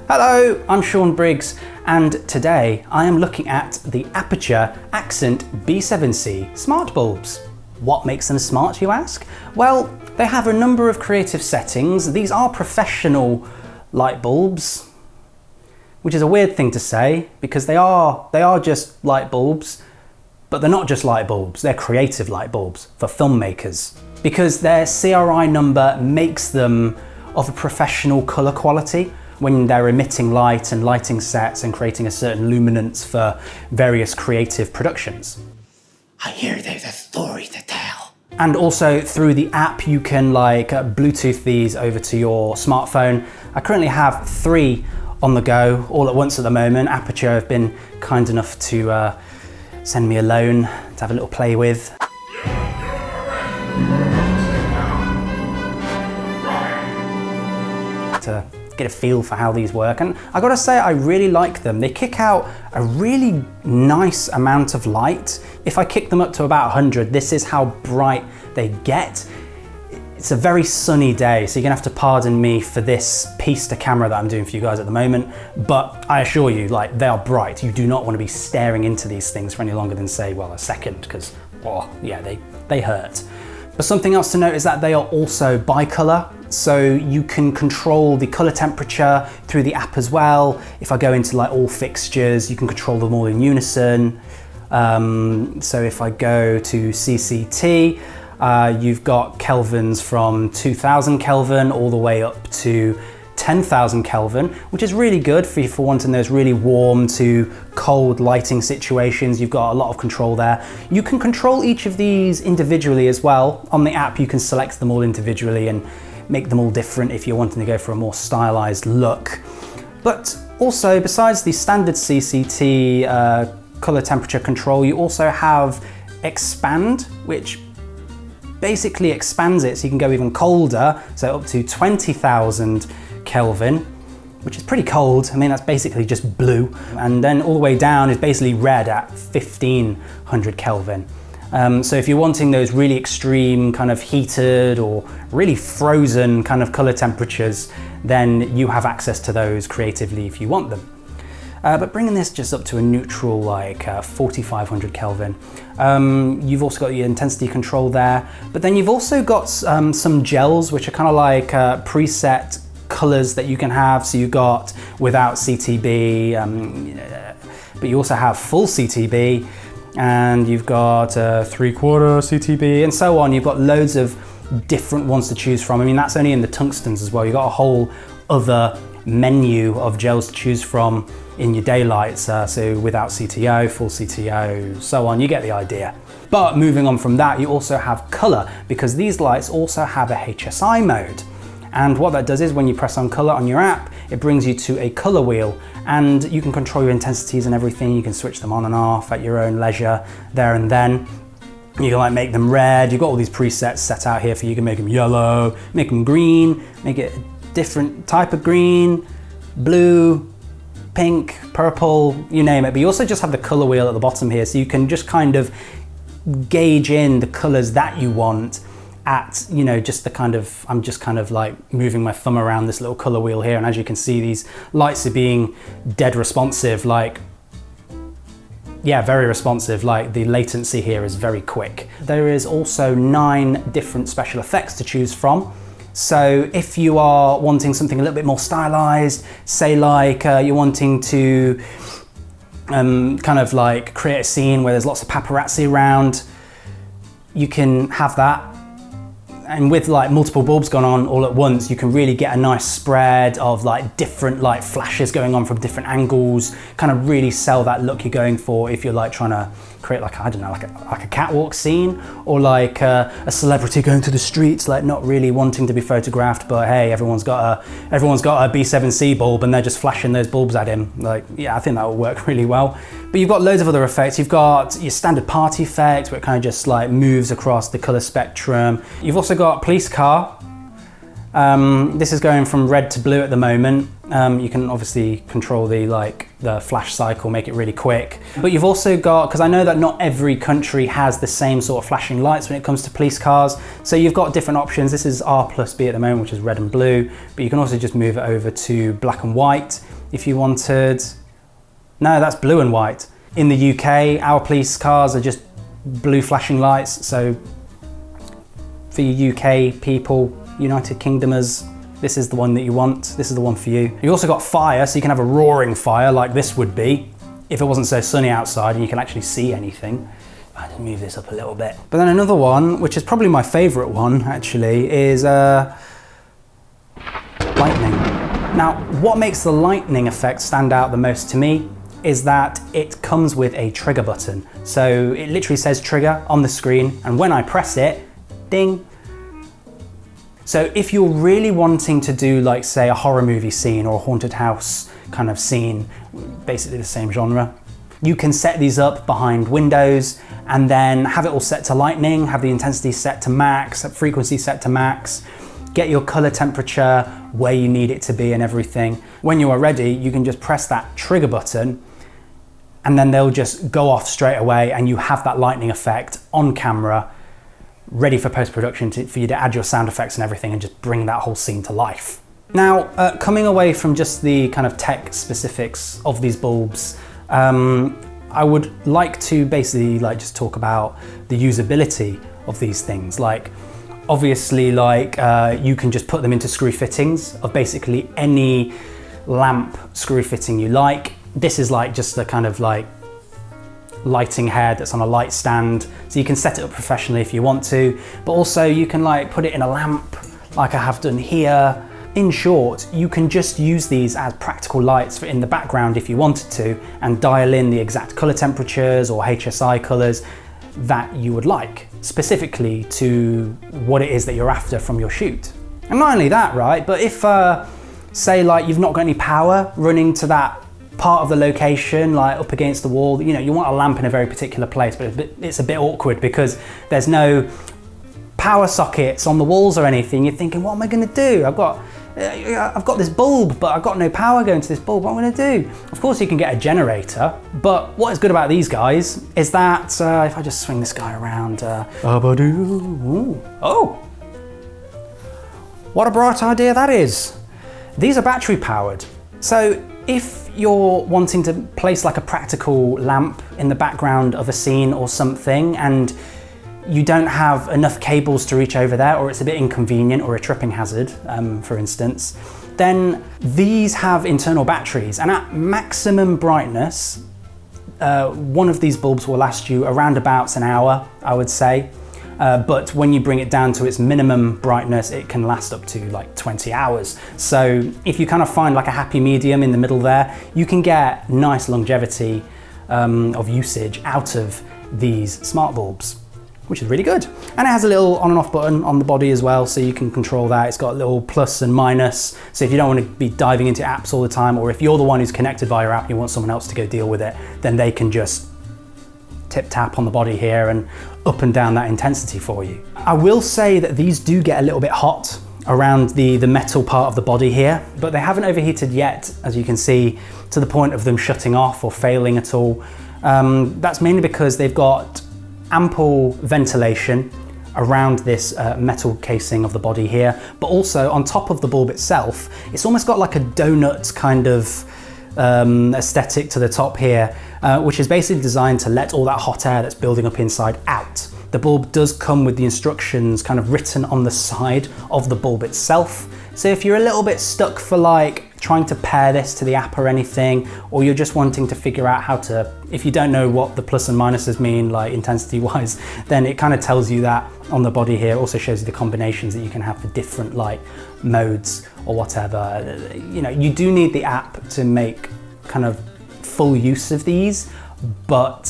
Hello, I'm Shawn Briggs, and today I am looking at the Aputure Accent B7c Smartbulbs. What makes them smart, you ask? Well, they have a number of creative settings. These are professional light bulbs, which is a weird thing to say because they are just light bulbs, but they're not just light bulbs, they're creative light bulbs for filmmakers because their CRI number makes them of a professional colour quality when they're emitting light and lighting sets and creating a certain luminance for various creative productions. I hear there's a story to tell. And also through the app you can Bluetooth these over to your smartphone. I currently have 3 on the go all at once at the moment. Aputure have been kind enough to send me a loan to have a little play with. To get a feel for how these work, and I gotta say I really like them. They kick out a really nice amount of light. If I kick them up to about 100, this is how bright they get. It's a very sunny day, so you're gonna have to pardon me for this piece to camera that I'm doing for you guys at the moment, but I assure you, they are bright. You do not want to be staring into these things for any longer than, say, well, a second, because, oh, yeah, they hurt. But something else to note is that they are also bicolor, so you can control the color temperature through the app as well. If I go into all fixtures, you can control them all in unison. So if I go to CCT, you've got kelvins from 2000 Kelvin all the way up to 10,000 Kelvin, which is really good for wanting those really warm to cold lighting situations. You've got a lot of control there. You can control each of these individually as well. On the app, you can select them all individually and make them all different if you're wanting to go for a more stylized look. But also, besides the standard CCT color temperature control, you also have Expand, which basically expands it so you can go even colder, so up to 20,000 Kelvin, which is pretty cold. I mean, that's basically just blue. And then all the way down is basically red at 1500 Kelvin. So if you're wanting those really extreme kind of heated or really frozen kind of color temperatures, then you have access to those creatively if you want them. But bringing this just up to a neutral 4500 Kelvin, you've also got your intensity control there, but then you've also got some gels which are kind of preset colors that you can have. So you've got without CTB, but you also have full CTB, and you've got 3/4 CTB and so on. You've got loads of different ones to choose from. I mean, that's only in the tungstens as well. You've got a whole other menu of gels to choose from in your daylights, so without CTO, full CTO, so on, you get the idea. But moving on from that, you also have color, because these lights also have a HSI mode. And what that does is when you press on color on your app, it brings you to a color wheel, and you can control your intensities and everything. You can switch them on and off at your own leisure there and then. You can make them red. You've got all these presets set out here for you. You can make them yellow, make them green, make it a different type of green, blue, pink, purple, you name it. But you also just have the color wheel at the bottom here, so you can just kind of gauge in the colors that you want at, just the kind of, I'm just kind of moving my thumb around this little color wheel here, and as you can see, these lights are being dead responsive, yeah, very responsive. The latency here is very quick. There is also 9 different special effects to choose from. So if you are wanting something a little bit more stylized, say you're wanting to create a scene where there's lots of paparazzi around, you can have that. And with multiple bulbs going on all at once, you can really get a nice spread of different light flashes going on from different angles, kind of really sell that look you're going for if you're trying to create I don't know, a catwalk scene, or a celebrity going through the streets, not really wanting to be photographed, but hey, everyone's got a B7c bulb and they're just flashing those bulbs at him. Yeah, I think that will work really well. But you've got loads of other effects. You've got your standard party effect, where it kind of just moves across the color spectrum. You've also got police car. This is going from red to blue at the moment. You can obviously control the flash cycle, make it really quick. But you've also got, because I know that not every country has the same sort of flashing lights when it comes to police cars, so you've got different options. This is R plus B at the moment, which is red and blue, but you can also just move it over to black and white. If you wanted, no, that's blue and white. In the UK, our police cars are just blue flashing lights. So for you UK people, United Kingdomers, this is the one that you want. This is the one for you. You also got fire, so you can have a roaring fire like this would be if it wasn't so sunny outside and you can actually see anything. I just move this up a little bit. But then another one, which is probably my favorite one actually, is lightning. Now, what makes the lightning effect stand out the most to me is that it comes with a trigger button. So it literally says trigger on the screen, and when I press it, ding. So if you're really wanting to do, like, say, a horror movie scene or a haunted house kind of scene, basically the same genre, you can set these up behind windows and then have it all set to lightning, have the intensity set to max, frequency set to max, get your color temperature where you need it to be and everything. When you are ready, you can just press that trigger button and then they'll just go off straight away and you have that lightning effect on camera, ready for post-production for you to add your sound effects and everything and just bring that whole scene to life. Now, coming away from just the kind of tech specifics of these bulbs, I would like to basically just talk about the usability of these things. Like, obviously, you can just put them into screw fittings of basically any lamp screw fitting you like. This is just a kind of lighting head that's on a light stand, so you can set it up professionally if you want to, but also you can put it in a lamp like I have done here. In short, you can just use these as practical lights for in the background if you wanted to, and dial in the exact color temperatures or HSI colors that you would like, specifically to what it is that you're after from your shoot. And not only that, right, but if say you've not got any power running to that part of the location, up against the wall, you want a lamp in a very particular place, but it's a bit awkward because there's no power sockets on the walls or anything. You're thinking, what am I going to do? I've got this bulb, but I've got no power going to this bulb. What am I going to do? Of course, you can get a generator, but what is good about these guys is that if I just swing this guy around, oh, what a bright idea that is. These are battery powered. So if you're wanting to place a practical lamp in the background of a scene or something, and you don't have enough cables to reach over there, or it's a bit inconvenient or a tripping hazard, for instance, then these have internal batteries, and at maximum brightness, one of these bulbs will last you around about an hour, I would say. But when you bring it down to its minimum brightness, it can last up to 20 hours. So if you kind of find a happy medium in the middle there, you can get nice longevity of usage out of these smart bulbs, which is really good. And it has a little on and off button on the body as well, so you can control that. It's got a little plus and minus, so if you don't want to be diving into apps all the time, or if you're the one who's connected via your app and you want someone else to go deal with it, then they can just tip tap on the body here and up and down that intensity for you. I will say that these do get a little bit hot around the metal part of the body here, but they haven't overheated yet, as you can see, to the point of them shutting off or failing at all. That's mainly because they've got ample ventilation around this metal casing of the body here, but also on top of the bulb itself, it's almost got a donut kind of aesthetic to the top here, which is basically designed to let all that hot air that's building up inside out. The bulb does come with the instructions kind of written on the side of the bulb itself. So if you're a little bit stuck for trying to pair this to the app or anything, or you're just wanting to figure out how to, if you don't know what the plus and minuses mean, intensity wise, then it kind of tells you that on the body here. It also shows you the combinations that you can have for different modes or whatever. You do need the app to make kind of full use of these, but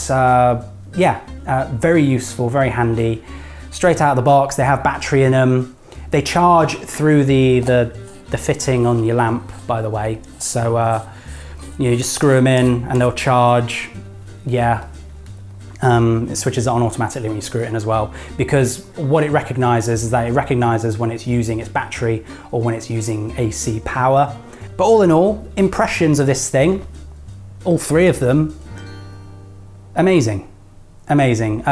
very useful, very handy. Straight out of the box, they have battery in them. They charge through the fitting on your lamp, by the way. So you just screw them in and they'll charge. Yeah, it switches it on automatically when you screw it in as well, because what it recognizes is that it recognizes when it's using its battery or when it's using AC power. But all in all, impressions of this thing, all three of them, amazing. Amazing.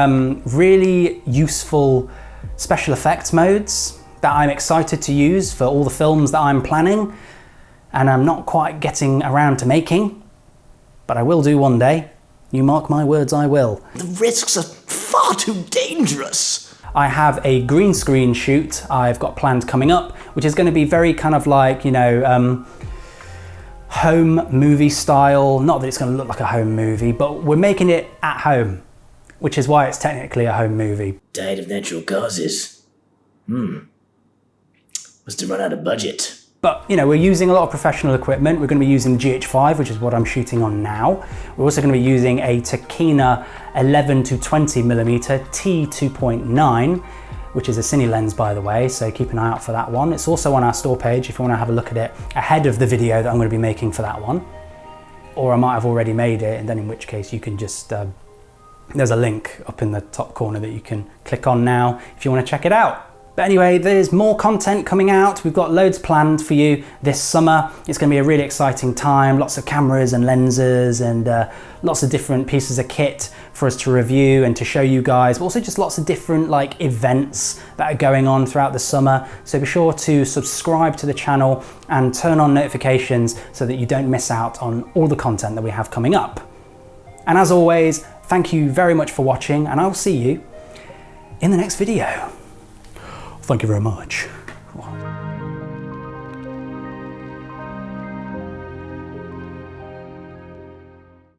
Really useful special effects modes that I'm excited to use for all the films that I'm planning. and I'm not quite getting around to making, but I will do one day. You mark my words, I will. The risks are far too dangerous. I have a green screen shoot I've got planned coming up, which is going to be very kind of like, you know, home movie style. Not that it's going to look like a home movie, but we're making it at home, which is why it's technically a home movie. Died of natural causes. Must have run out of budget. But, you know, we're using a lot of professional equipment. We're going to be using GH5, which is what I'm shooting on now. We're also going to be using a Tokina 11 to 20 millimeter T2.9, which is a cine lens, by the way, so keep an eye out for that one. It's also on our store page if you want to have a look at it ahead of the video that I'm going to be making for that one. Or I might have already made it, and then in which case you can just, there's a link up in the top corner that you can click on now if you want to check it out. But anyway, there's more content coming out. We've got loads planned for you this summer. It's going to be a really exciting time. Lots of cameras and lenses and lots of different pieces of kit for us to review and to show you guys. But also just lots of different like events that are going on throughout the summer. So be sure to subscribe to the channel and turn on notifications so that you don't miss out on all the content that we have coming up. And as always, thank you very much for watching, and I'll see you in the next video. Thank you very much.